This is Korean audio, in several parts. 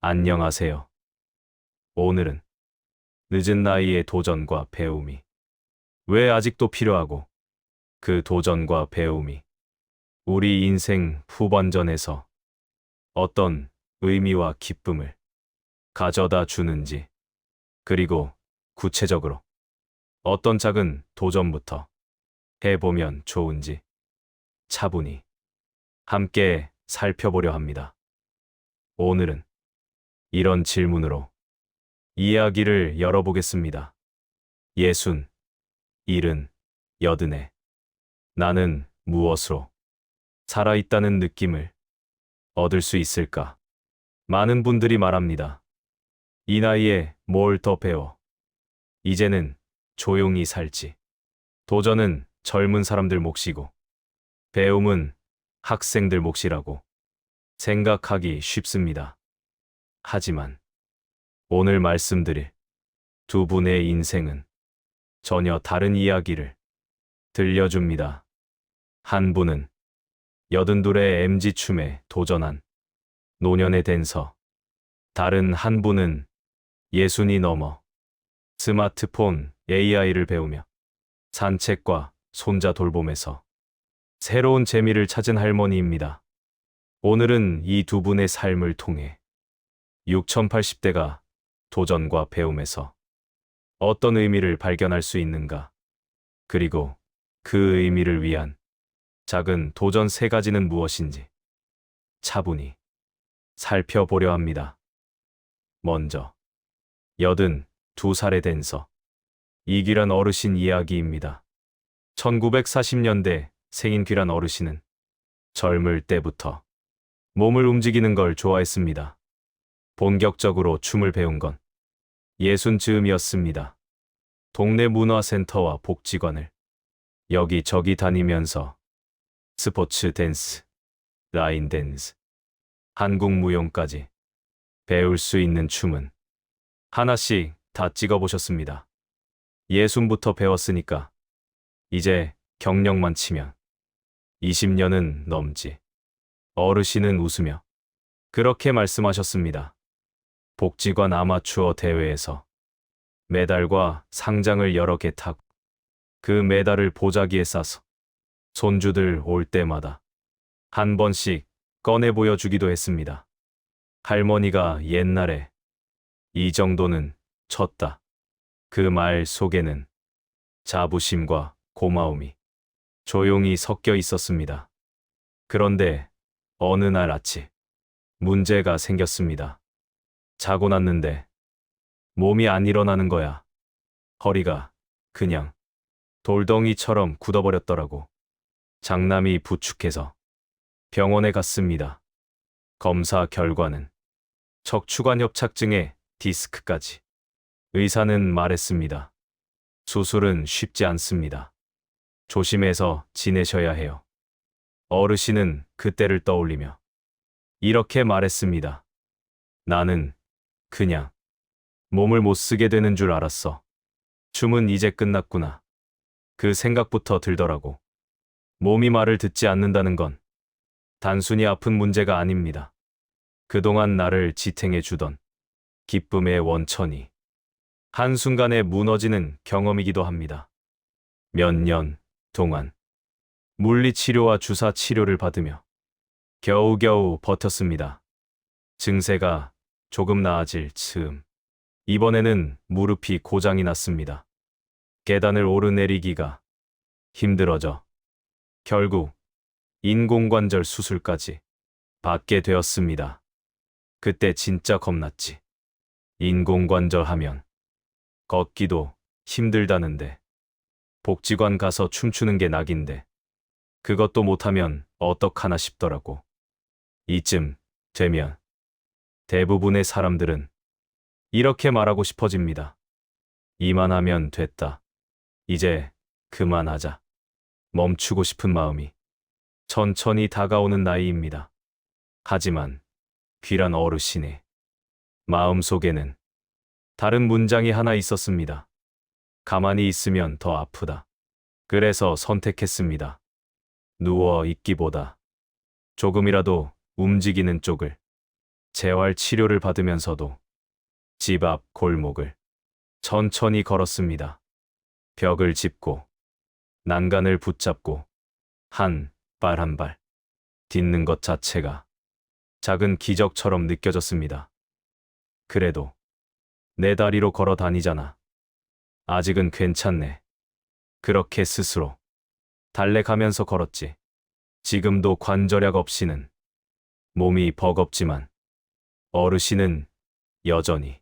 안녕하세요. 오늘은 늦은 나이의 도전과 배움이 왜 아직도 필요하고 그 도전과 배움이 우리 인생 후반전에서 어떤 의미와 기쁨을 가져다 주는지, 그리고 구체적으로 어떤 작은 도전부터 해보면 좋은지 차분히 함께 살펴보려 합니다. 오늘은 이런 질문으로 이야기를 열어보겠습니다. 예순, 일흔, 여든에 나는 무엇으로 살아있다는 느낌을 얻을 수 있을까? 많은 분들이 말합니다. 이 나이에 뭘 더 배워? 이제는 조용히 살지. 도전은 젊은 사람들 몫이고, 배움은 학생들 몫이라고 생각하기 쉽습니다. 하지만 오늘 말씀드릴 두 분의 인생은 전혀 다른 이야기를 들려줍니다. 한 분은 82의 MZ춤에 도전한 노년의 댄서, 다른 한 분은 60이 넘어 스마트폰 AI를 배우며 산책과 손자 돌봄에서 새로운 재미를 찾은 할머니입니다. 오늘은 이 두 분의 삶을 통해 6080대가 도전과 배움에서 어떤 의미를 발견할 수 있는가, 그리고 그 의미를 위한 작은 도전 세 가지는 무엇인지 차분히 살펴보려 합니다. 먼저 82살의 댄서 이귀란 어르신 이야기입니다. 1940년대 생인 귀란 어르신은 젊을 때부터 몸을 움직이는 걸 좋아했습니다. 본격적으로 춤을 배운 건 60즈음이었습니다. 동네 문화센터와 복지관을 여기저기 다니면서 스포츠 댄스, 라인 댄스, 한국 무용까지 배울 수 있는 춤은 하나씩 다 찍어보셨습니다. 60부터 배웠으니까 이제 경력만 치면 20년은 넘지. 어르신은 웃으며 그렇게 말씀하셨습니다. 복지관 아마추어 대회에서 메달과 상장을 여러 개 타고 그 메달을 보자기에 싸서 손주들 올 때마다 한 번씩 꺼내 보여주기도 했습니다. 할머니가 옛날에 이 정도는 쳤다. 그 말 속에는 자부심과 고마움이 조용히 섞여 있었습니다. 그런데 어느 날 아침 문제가 생겼습니다. 자고 났는데 몸이 안 일어나는 거야. 허리가 그냥 돌덩이처럼 굳어버렸더라고. 장남이 부축해서 병원에 갔습니다. 검사 결과는 척추관 협착증에 디스크까지. 의사는 말했습니다. 수술은 쉽지 않습니다. 조심해서 지내셔야 해요. 어르신은 그때를 떠올리며 이렇게 말했습니다. 나는 그냥 몸을 못 쓰게 되는 줄 알았어. 춤은 이제 끝났구나. 그 생각부터 들더라고. 몸이 말을 듣지 않는다는 건 단순히 아픈 문제가 아닙니다. 그동안 나를 지탱해 주던 기쁨의 원천이 한순간에 무너지는 경험이기도 합니다. 몇 년 동안 물리치료와 주사 치료를 받으며 겨우겨우 버텼습니다. 증세가 조금 나아질 즈음 이번에는 무릎이 고장이 났습니다. 계단을 오르내리기가 힘들어져 결국 인공관절 수술까지 받게 되었습니다. 그때 진짜 겁났지. 인공관절 하면 걷기도 힘들다는데 복지관 가서 춤추는 게 낙인데 그것도 못하면 어떡하나 싶더라고. 이쯤 되면 대부분의 사람들은 이렇게 말하고 싶어집니다. 이만하면 됐다. 이제 그만하자. 멈추고 싶은 마음이 천천히 다가오는 나이입니다. 하지만 귀란 어르신의 마음속에는 다른 문장이 하나 있었습니다. 가만히 있으면 더 아프다. 그래서 선택했습니다. 누워 있기보다 조금이라도 움직이는 쪽을. 재활 치료를 받으면서도 집 앞 골목을 천천히 걸었습니다. 벽을 짚고 난간을 붙잡고 한 발 한 발 딛는 것 자체가 작은 기적처럼 느껴졌습니다. 그래도 내 다리로 걸어 다니잖아. 아직은 괜찮네. 그렇게 스스로 달래가면서 걸었지. 지금도 관절약 없이는 몸이 버겁지만 어르신은 여전히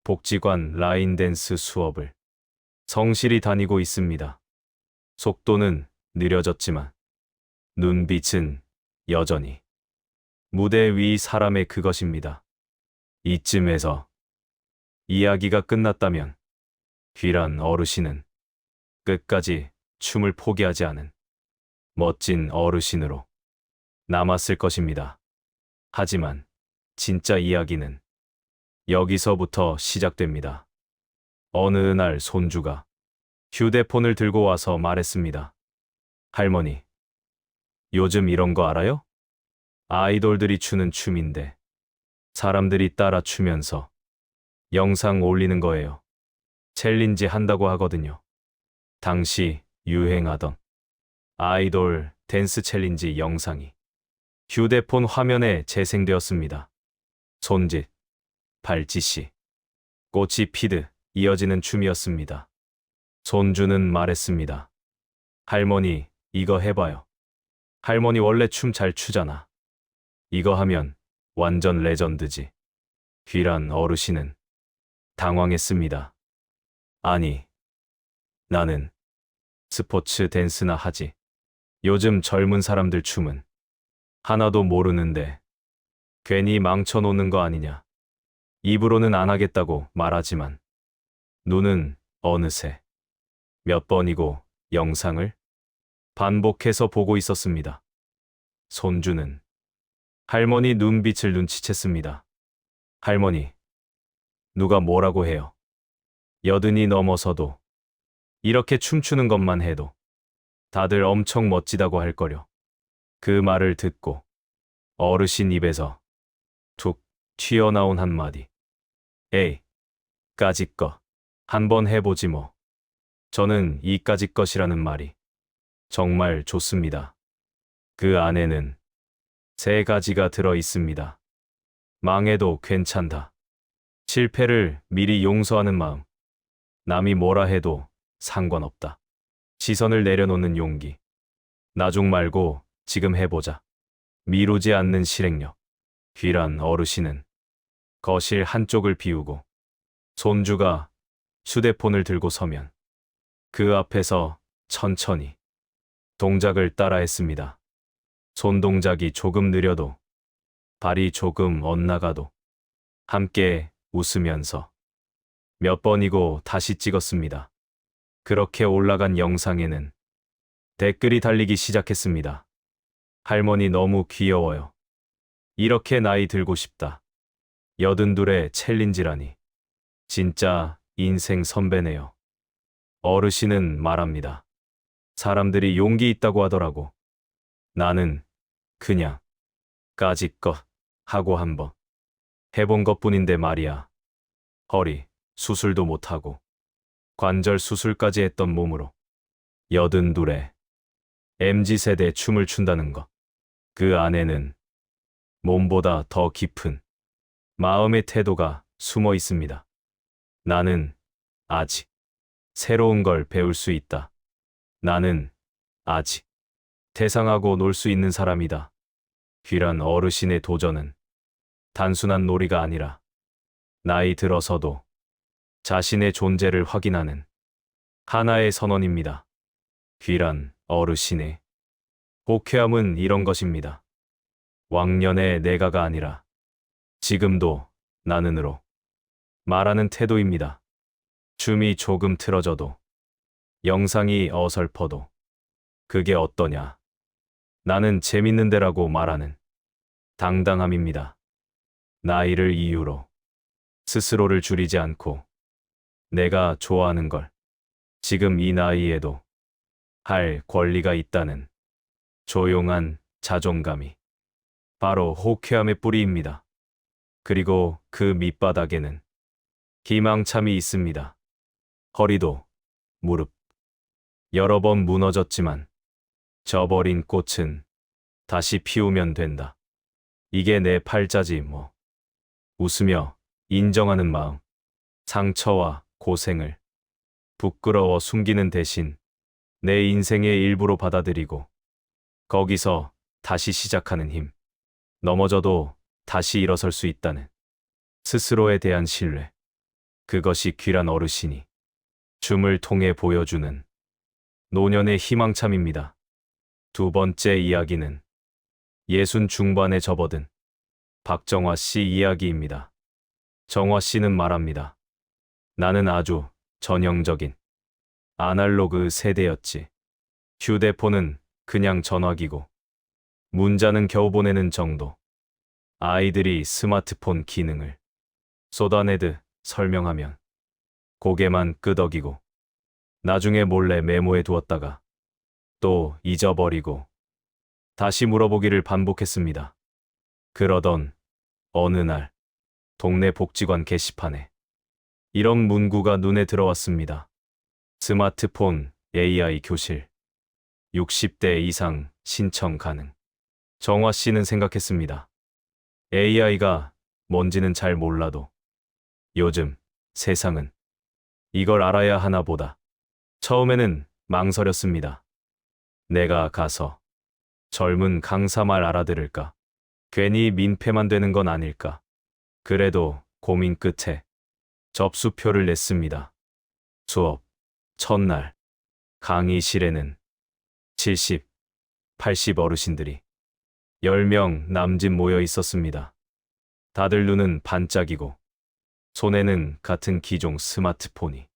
복지관 라인 댄스 수업을 성실히 다니고 있습니다. 속도는 느려졌지만 눈빛은 여전히 무대 위 사람의 그것입니다. 이쯤에서 이야기가 끝났다면 귀란 어르신은 끝까지 춤을 포기하지 않은 멋진 어르신으로 남았을 것입니다. 하지만 진짜 이야기는 여기서부터 시작됩니다. 어느 날 손주가 휴대폰을 들고 와서 말했습니다. 할머니, 요즘 이런 거 알아요? 아이돌들이 추는 춤인데 사람들이 따라 추면서 영상 올리는 거예요. 챌린지 한다고 하거든요. 당시 유행하던 아이돌 댄스 챌린지 영상이 휴대폰 화면에 재생되었습니다. 손짓, 발짓이, 꽃이 피듯 이어지는 춤이었습니다. 손주는 말했습니다. 할머니, 이거 해봐요. 할머니 원래 춤 잘 추잖아. 이거 하면 완전 레전드지. 귀란 어르신은 당황했습니다. 아니, 나는 스포츠 댄스나 하지. 요즘 젊은 사람들 춤은 하나도 모르는데 괜히 망쳐놓는 거 아니냐. 입으로는 안 하겠다고 말하지만 눈은 어느새 몇 번이고 영상을 반복해서 보고 있었습니다. 손주는 할머니 눈빛을 눈치챘습니다. 할머니, 누가 뭐라고 해요? 80이 넘어서도 이렇게 춤추는 것만 해도 다들 엄청 멋지다고 할 거려. 그 말을 듣고 어르신 입에서 툭 튀어나온 한마디. 에이, 까짓 거. 한번 해보지 뭐. 저는 이까짓 것이라는 말이 정말 좋습니다. 그 안에는 3가지가 들어 있습니다. 망해도 괜찮다. 실패를 미리 용서하는 마음. 남이 뭐라 해도 상관없다. 시선을 내려놓는 용기. 나중 말고 지금 해보자. 미루지 않는 실행력. 귀란 어르신은 거실 한쪽을 비우고 손주가 휴대폰을 들고 서면 그 앞에서 천천히 동작을 따라했습니다. 손동작이 조금 느려도 발이 조금 엇나가도 함께 웃으면서 몇 번이고 다시 찍었습니다. 그렇게 올라간 영상에는 댓글이 달리기 시작했습니다. 할머니 너무 귀여워요. 이렇게 나이 들고 싶다. 82의 챌린지라니. 진짜 인생 선배네요. 어르신은 말합니다. 사람들이 용기 있다고 하더라고. 나는 그냥 까짓것 하고 한번 해본 것뿐인데 말이야. 허리 수술도 못하고 관절 수술까지 했던 몸으로 82에 MZ세대 춤을 춘다는 것. 그 안에는 몸보다 더 깊은 마음의 태도가 숨어 있습니다. 나는 아직 새로운 걸 배울 수 있다. 나는 아직 대상하고 놀 수 있는 사람이다. 귀란 어르신의 도전은 단순한 놀이가 아니라 나이 들어서도 자신의 존재를 확인하는 하나의 선언입니다. 귀란 어르신의 호쾌함은 이런 것입니다. 왕년의 내가가 아니라 지금도 나는으로 말하는 태도입니다. 춤이 조금 틀어져도 영상이 어설퍼도 그게 어떠냐. 나는 재밌는 데라고 말하는 당당함입니다. 나이를 이유로 스스로를 줄이지 않고 내가 좋아하는 걸 지금 이 나이에도 할 권리가 있다는 조용한 자존감이 바로 호쾌함의 뿌리입니다. 그리고 그 밑바닥에는 기망참이 있습니다. 허리도, 무릎, 여러 번 무너졌지만 져버린 꽃은 다시 피우면 된다. 이게 내 팔자지 뭐. 웃으며 인정하는 마음, 상처와 고생을 부끄러워 숨기는 대신 내 인생의 일부로 받아들이고 거기서 다시 시작하는 힘, 넘어져도 다시 일어설 수 있다는 스스로에 대한 신뢰, 그것이 귀란 어르신이 춤을 통해 보여주는 노년의 희망참입니다. 두 번째 이야기는 60 중반에 접어든 박정화 씨 이야기입니다. 정화 씨는 말합니다. 나는 아주 전형적인 아날로그 세대였지. 휴대폰은 그냥 전화기고 문자는 겨우 보내는 정도. 아이들이 스마트폰 기능을 쏟아내듯 설명하면 고개만 끄덕이고 나중에 몰래 메모해 두었다가 또 잊어버리고 다시 물어보기를 반복했습니다. 그러던 어느 날 동네 복지관 게시판에 이런 문구가 눈에 들어왔습니다. 스마트폰 AI 교실 60대 이상 신청 가능. 정화 씨는 생각했습니다. AI가 뭔지는 잘 몰라도 요즘 세상은 이걸 알아야 하나 보다. 처음에는 망설였습니다. 내가 가서 젊은 강사 말 알아들을까? 괜히 민폐만 되는 건 아닐까? 그래도 고민 끝에 접수표를 냈습니다. 수업 첫날 강의실에는 70, 80 어르신들이 10명 남짓 모여 있었습니다. 다들 눈은 반짝이고 손에는 같은 기종 스마트폰이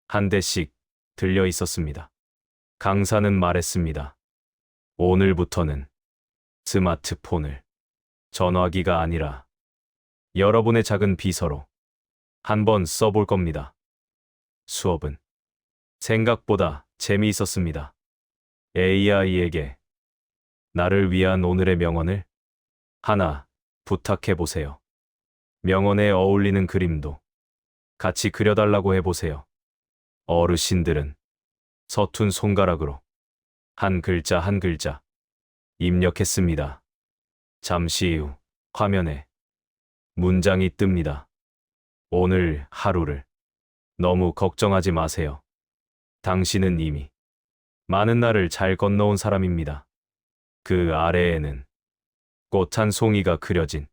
한 대씩 들려 있었습니다. 강사는 말했습니다. 오늘부터는 스마트폰을 전화기가 아니라 여러분의 작은 비서로 한번 써볼 겁니다. 수업은 생각보다 재미있었습니다. AI에게 나를 위한 오늘의 명언을 하나 부탁해 보세요. 명언에 어울리는 그림도 같이 그려달라고 해보세요. 어르신들은 서툰 손가락으로 한 글자 한 글자 입력했습니다. 잠시 후 화면에 문장이 뜹니다. 오늘 하루를 너무 걱정하지 마세요. 당신은 이미 많은 날을 잘 건너온 사람입니다. 그 아래에는 꽃 한 송이가 그려진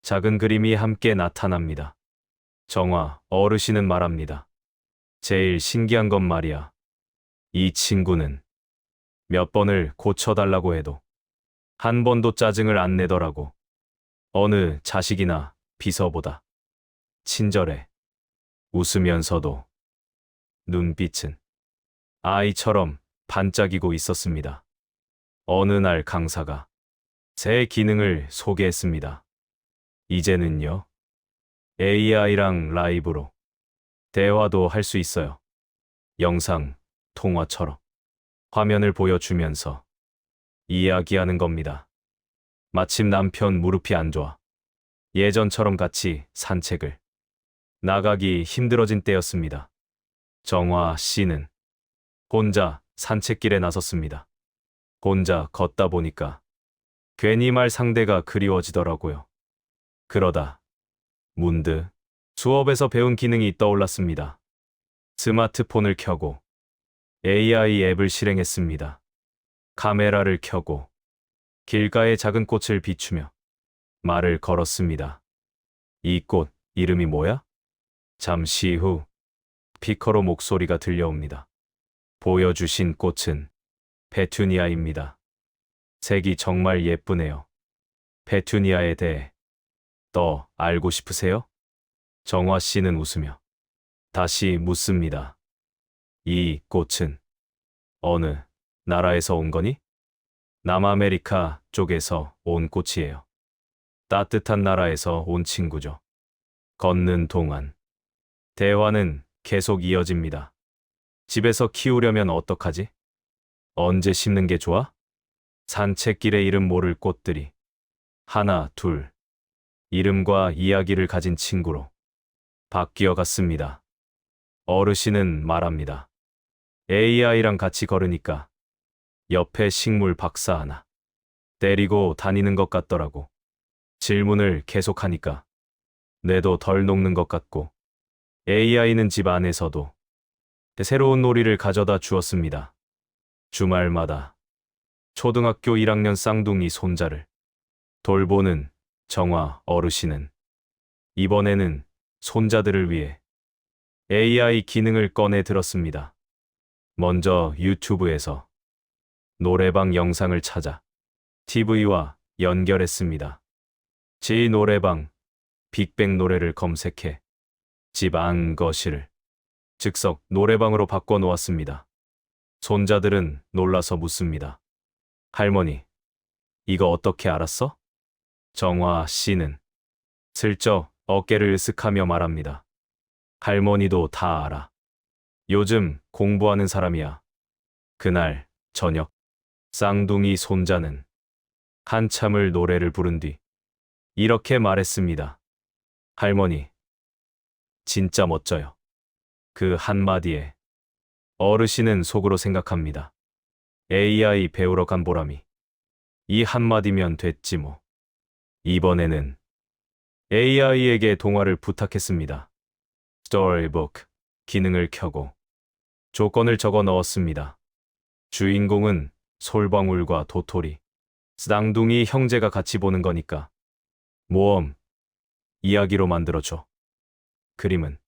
작은 그림이 함께 나타납니다. 정화 어르신은 말합니다. 제일 신기한 건 말이야. 이 친구는 몇 번을 고쳐달라고 해도 한 번도 짜증을 안 내더라고. 어느 자식이나 비서보다 친절해. 웃으면서도 눈빛은 아이처럼 반짝이고 있었습니다. 어느 날 강사가 새 기능을 소개했습니다. 이제는요, AI랑 라이브로 대화도 할 수 있어요. 영상, 통화처럼 화면을 보여주면서 이야기하는 겁니다. 마침 남편 무릎이 안 좋아. 예전처럼 같이 산책을 나가기 힘들어진 때였습니다. 정화 씨는 혼자 산책길에 나섰습니다. 혼자 걷다 보니까 괜히 말 상대가 그리워지더라고요. 그러다 문득 수업에서 배운 기능이 떠올랐습니다. 스마트폰을 켜고 AI 앱을 실행했습니다. 카메라를 켜고 길가의 작은 꽃을 비추며 말을 걸었습니다. 이 꽃 이름이 뭐야? 잠시 후 피커로 목소리가 들려옵니다. 보여주신 꽃은 페투니아입니다. 색이 정말 예쁘네요. 페투니아에 대해 더 알고 싶으세요? 정화 씨는 웃으며 다시 묻습니다. 이 꽃은 어느 나라에서 온 거니? 남아메리카 쪽에서 온 꽃이에요. 따뜻한 나라에서 온 친구죠. 걷는 동안 대화는 계속 이어집니다. 집에서 키우려면 어떡하지? 언제 심는 게 좋아? 산책길에 이름 모를 꽃들이 하나, 둘, 이름과 이야기를 가진 친구로 바뀌어 갔습니다. 어르신은 말합니다. AI랑 같이 걸으니까 옆에 식물 박사 하나 때리고 다니는 것 같더라고. 질문을 계속하니까 뇌도 덜 녹는 것 같고 AI는 집 안에서도 새로운 놀이를 가져다 주었습니다. 주말마다 초등학교 1학년 쌍둥이 손자를 돌보는 정화 어르신은 이번에는 손자들을 위해 AI 기능을 꺼내 들었습니다. 먼저 유튜브에서 노래방 영상을 찾아 TV와 연결했습니다. 지 노래방, 빅뱅 노래를 검색해 집 안 거실을 즉석 노래방으로 바꿔 놓았습니다. 손자들은 놀라서 묻습니다. 할머니, 이거 어떻게 알았어? 정화 씨는 슬쩍 어깨를 으쓱하며 말합니다. 할머니도 다 알아. 요즘 공부하는 사람이야. 그날 저녁 쌍둥이 손자는 한참을 노래를 부른 뒤 이렇게 말했습니다. 할머니, 진짜 멋져요. 그 한마디에 어르신은 속으로 생각합니다. AI 배우러 간 보람이 이 한마디면 됐지 뭐. 이번에는 AI에게 동화를 부탁했습니다. 스토리북 기능을 켜고 조건을 적어 넣었습니다. 주인공은 솔방울과 도토리, 쌍둥이 형제가 같이 보는 거니까 모험, 이야기로 만들어줘. 그림은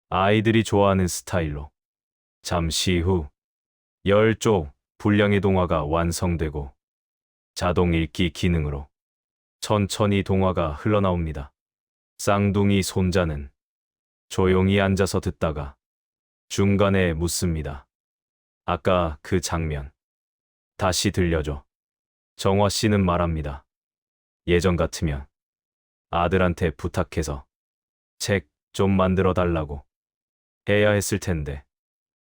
아이들이 좋아하는 스타일로. 잠시 후 10쪽 분량의 동화가 완성되고 자동 읽기 기능으로 천천히 동화가 흘러나옵니다. 쌍둥이 손자는 조용히 앉아서 듣다가 중간에 묻습니다. 아까 그 장면 다시 들려줘. 정화 씨는 말합니다. 예전 같으면 아들한테 부탁해서 책 좀 만들어 달라고 해야 했을 텐데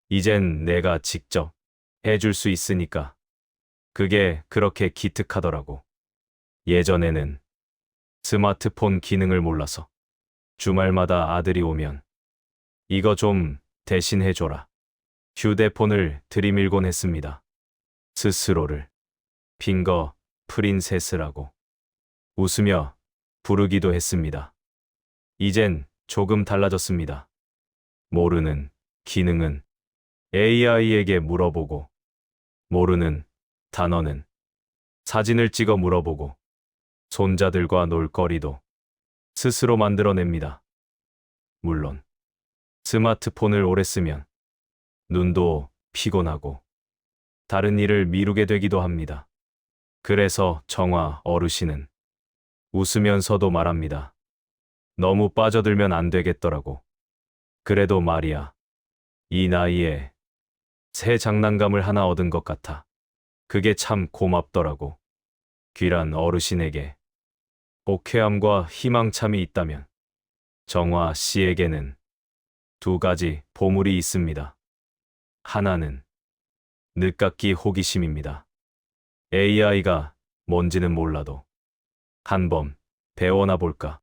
이젠 내가 직접 해줄 수 있으니까 그게 그렇게 기특하더라고. 예전에는 스마트폰 기능을 몰라서 주말마다 아들이 오면 이거 좀 대신 해줘라. 휴대폰을 들이밀곤 했습니다. 스스로를 핑거 프린세스라고 웃으며 부르기도 했습니다. 이젠 조금 달라졌습니다. 모르는 기능은 AI에게 물어보고 모르는 단어는 사진을 찍어 물어보고 손자들과 놀거리도 스스로 만들어냅니다. 물론 스마트폰을 오래 쓰면 눈도 피곤하고 다른 일을 미루게 되기도 합니다. 그래서 정화 어르신은 웃으면서도 말합니다. 너무 빠져들면 안 되겠더라고. 그래도 말이야. 이 나이에 새 장난감을 하나 얻은 것 같아. 그게 참 고맙더라고. 귀란 어르신에게 호쾌함과 희망참이 있다면 정화 씨에게는 두 가지 보물이 있습니다. 하나는 늦깎이 호기심입니다. AI가 뭔지는 몰라도 한번 배워나 볼까?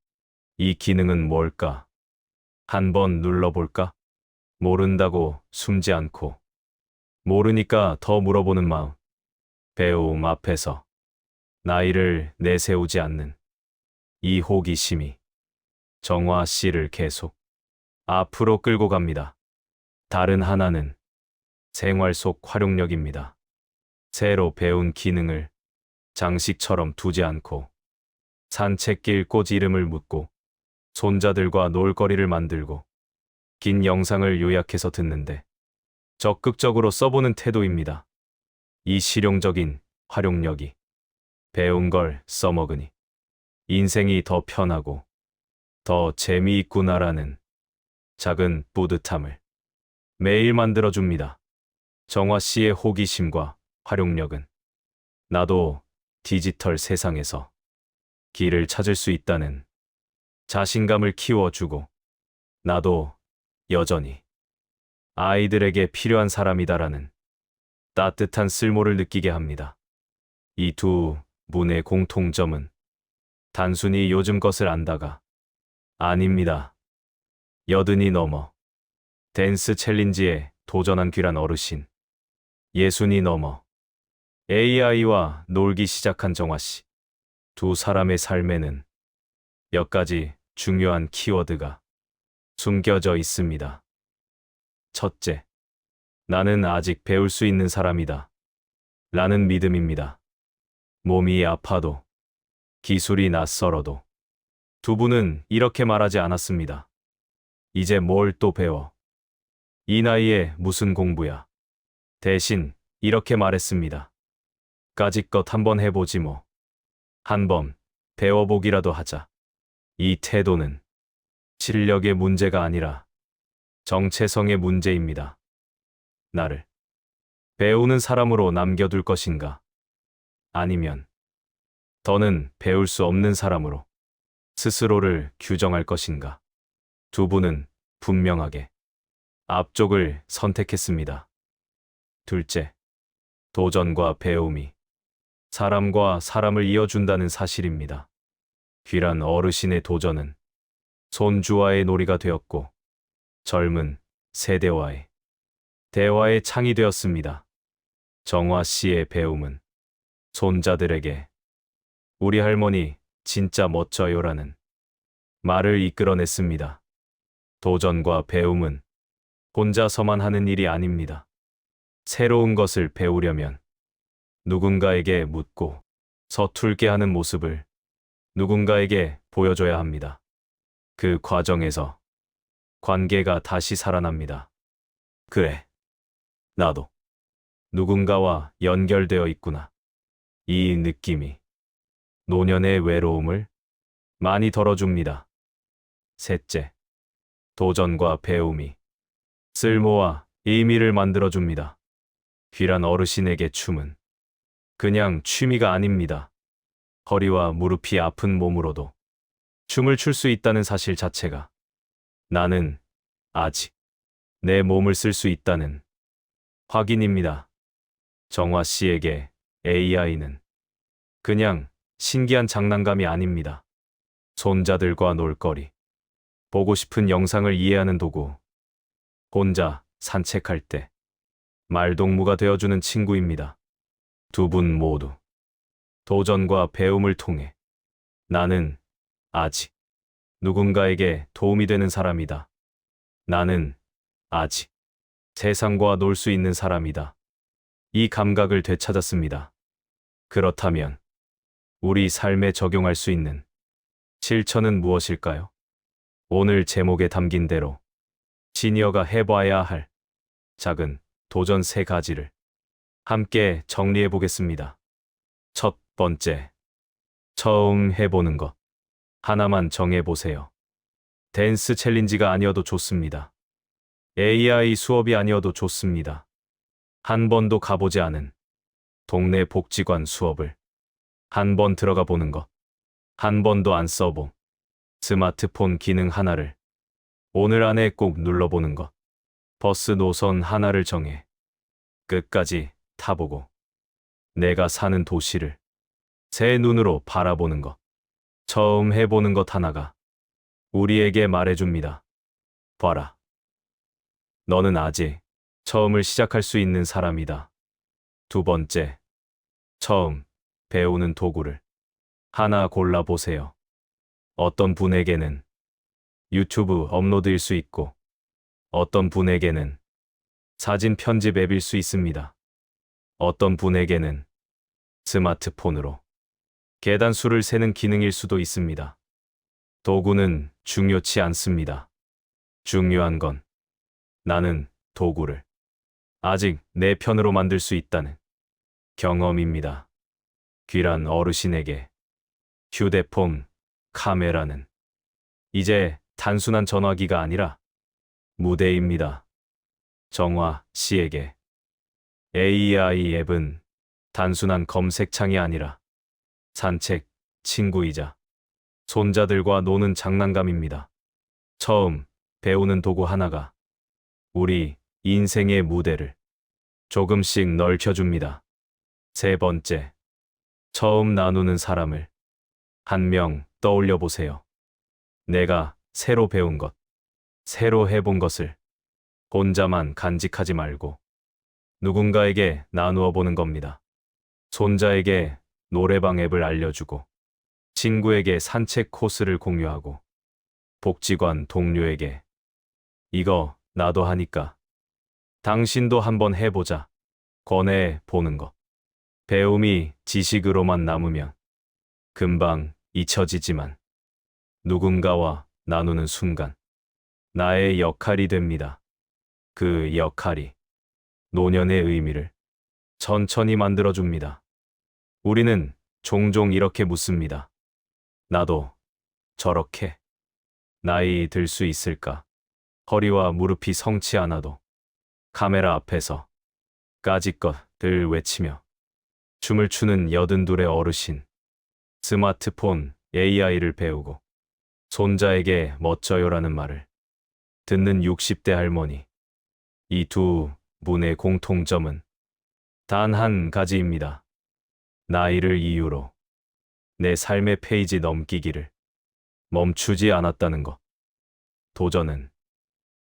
이 기능은 뭘까? 한번 눌러볼까? 모른다고 숨지 않고 모르니까 더 물어보는 마음. 배움 앞에서 나이를 내세우지 않는 이 호기심이 정화 씨를 계속 앞으로 끌고 갑니다. 다른 하나는 생활 속 활용력입니다. 새로 배운 기능을 장식처럼 두지 않고 산책길 꽃 이름을 묻고 손자들과 놀거리를 만들고 긴 영상을 요약해서 듣는데 적극적으로 써보는 태도입니다. 이 실용적인 활용력이 배운 걸 써먹으니 인생이 더 편하고 더 재미있구나라는 작은 뿌듯함을 매일 만들어줍니다. 정화 씨의 호기심과 활용력은 나도 디지털 세상에서 길을 찾을 수 있다는 자신감을 키워주고 나도 여전히 아이들에게 필요한 사람이다라는 따뜻한 쓸모를 느끼게 합니다. 이 두 분의 공통점은 단순히 요즘 것을 안다가 아닙니다. 80이 넘어 댄스 챌린지에 도전한 귀란 어르신. 60이 넘어 AI와 놀기 시작한 정화 씨. 두 사람의 삶에는 몇 가지 중요한 키워드가 숨겨져 있습니다. 첫째, 나는 아직 배울 수 있는 사람이다. 라는 믿음입니다. 몸이 아파도, 기술이 낯설어도. 두 분은 이렇게 말하지 않았습니다. 이제 뭘 또 배워? 이 나이에 무슨 공부야? 대신 이렇게 말했습니다. 까짓것 한번 해보지 뭐. 한번 배워보기라도 하자. 이 태도는 실력의 문제가 아니라 정체성의 문제입니다. 나를 배우는 사람으로 남겨둘 것인가? 아니면 더는 배울 수 없는 사람으로 스스로를 규정할 것인가? 두 분은 분명하게 앞쪽을 선택했습니다. 둘째, 도전과 배움이 사람과 사람을 이어준다는 사실입니다. 귀란 어르신의 도전은 손주와의 놀이가 되었고 젊은 세대와의 대화의 창이 되었습니다. 정화 씨의 배움은 손자들에게 우리 할머니 진짜 멋져요라는 말을 이끌어냈습니다. 도전과 배움은 혼자서만 하는 일이 아닙니다. 새로운 것을 배우려면 누군가에게 묻고 서툴게 하는 모습을 누군가에게 보여줘야 합니다. 그 과정에서 관계가 다시 살아납니다. 그래, 나도 누군가와 연결되어 있구나. 이 느낌이 노년의 외로움을 많이 덜어줍니다. 셋째, 도전과 배움이 쓸모와 의미를 만들어줍니다. 귀란 어르신에게 춤은 그냥 취미가 아닙니다. 허리와 무릎이 아픈 몸으로도 춤을 출 수 있다는 사실 자체가 나는 아직 내 몸을 쓸 수 있다는 확인입니다. 정화 씨에게 AI는 그냥 신기한 장난감이 아닙니다. 손자들과 놀거리, 보고 싶은 영상을 이해하는 도구, 혼자 산책할 때 말동무가 되어주는 친구입니다. 두 분 모두 도전과 배움을 통해 나는 아직 누군가에게 도움이 되는 사람이다. 나는 아직 세상과 놀 수 있는 사람이다. 이 감각을 되찾았습니다. 그렇다면 우리 삶에 적용할 수 있는 실천은 무엇일까요? 오늘 제목에 담긴 대로 시니어가 해봐야 할 작은 도전 3가지를 함께 정리해 보겠습니다. 첫 번째, 처음 해보는 것. 하나만 정해보세요. 댄스 챌린지가 아니어도 좋습니다. AI 수업이 아니어도 좋습니다. 한 번도 가보지 않은 동네 복지관 수업을 한 번 들어가 보는 것. 한 번도 안 써본 스마트폰 기능 하나를 오늘 안에 꼭 눌러보는 것. 버스 노선 하나를 정해 끝까지 타보고 내가 사는 도시를 새 눈으로 바라보는 것. 처음 해보는 것 하나가 우리에게 말해줍니다. 봐라. 너는 아직 처음을 시작할 수 있는 사람이다. 두 번째, 처음 배우는 도구를 하나 골라보세요. 어떤 분에게는 유튜브 업로드일 수 있고 어떤 분에게는 사진 편집 앱일 수 있습니다. 어떤 분에게는 스마트폰으로 계단 수를 세는 기능일 수도 있습니다. 도구는 중요치 않습니다. 중요한 건 나는 도구를 아직 내 편으로 만들 수 있다는 경험입니다. 귀란 어르신에게 휴대폰, 카메라는 이제 단순한 전화기가 아니라 무대입니다. 정화 씨에게 AI 앱은 단순한 검색창이 아니라 산책 친구이자 손자들과 노는 장난감입니다. 처음 배우는 도구 하나가 우리 인생의 무대를 조금씩 넓혀줍니다. 세 번째, 처음 나누는 사람을 한 명 떠올려 보세요. 내가 새로 배운 것, 새로 해본 것을 혼자만 간직하지 말고 누군가에게 나누어 보는 겁니다. 손자에게 노래방 앱을 알려주고, 친구에게 산책 코스를 공유하고, 복지관 동료에게 이거 나도 하니까 당신도 한번 해보자 권해 보는 것. 배움이 지식으로만 남으면 금방 잊혀지지만 누군가와 나누는 순간 나의 역할이 됩니다. 그 역할이 노년의 의미를 천천히 만들어줍니다. 우리는 종종 이렇게 묻습니다. 나도 저렇게 나이 들 수 있을까? 허리와 무릎이 성치 않아도 카메라 앞에서 까짓것들 외치며 춤을 추는 82의 어르신, 스마트폰 AI를 배우고 손자에게 멋져요라는 말을 듣는 60대 할머니. 이 두 분의 공통점은 단 한 가지입니다. 나이를 이유로 내 삶의 페이지 넘기기를 멈추지 않았다는 것. 도전은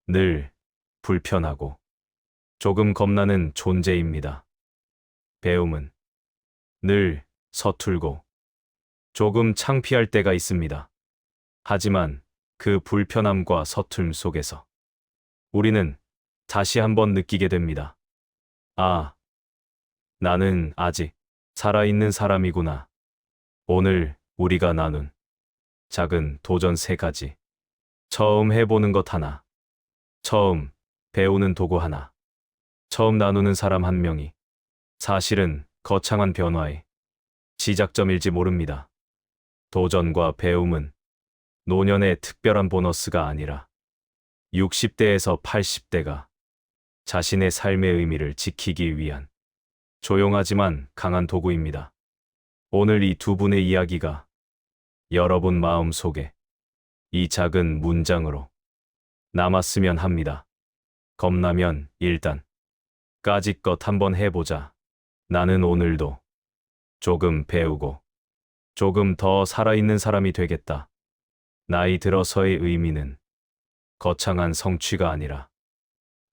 늘 불편하고 조금 겁나는 존재입니다. 배움은 늘 서툴고 조금 창피할 때가 있습니다. 하지만 그 불편함과 서툴m 속에서 우리는 다시 한번 느끼게 됩니다. 아, 나는 아직 살아있는 사람이구나. 오늘 우리가 나눈 작은 도전 3가지. 처음 해보는 것 하나. 처음 배우는 도구 하나. 처음 나누는 사람 한 명이 사실은 거창한 변화의 시작점일지 모릅니다. 도전과 배움은 노년의 특별한 보너스가 아니라 60대에서 80대가 자신의 삶의 의미를 지키기 위한 조용하지만 강한 도구입니다. 오늘 이 두 분의 이야기가 여러분 마음 속에 이 작은 문장으로 남았으면 합니다. 겁나면 일단 까짓것 한번 해보자. 나는 오늘도 조금 배우고 조금 더 살아있는 사람이 되겠다. 나이 들어서의 의미는 거창한 성취가 아니라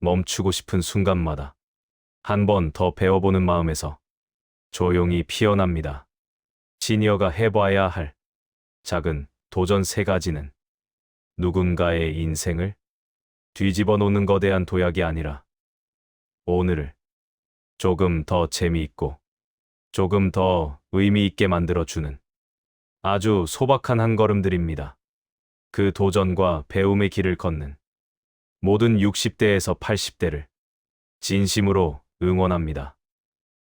멈추고 싶은 순간마다 한 번 더 배워보는 마음에서 조용히 피어납니다. 시니어가 해봐야 할 작은 도전 3가지는 누군가의 인생을 뒤집어 놓는 거대한 도약이 아니라 오늘을 조금 더 재미있고 조금 더 의미 있게 만들어주는 아주 소박한 한 걸음들입니다. 그 도전과 배움의 길을 걷는 모든 60대에서 80대를 진심으로 응원합니다.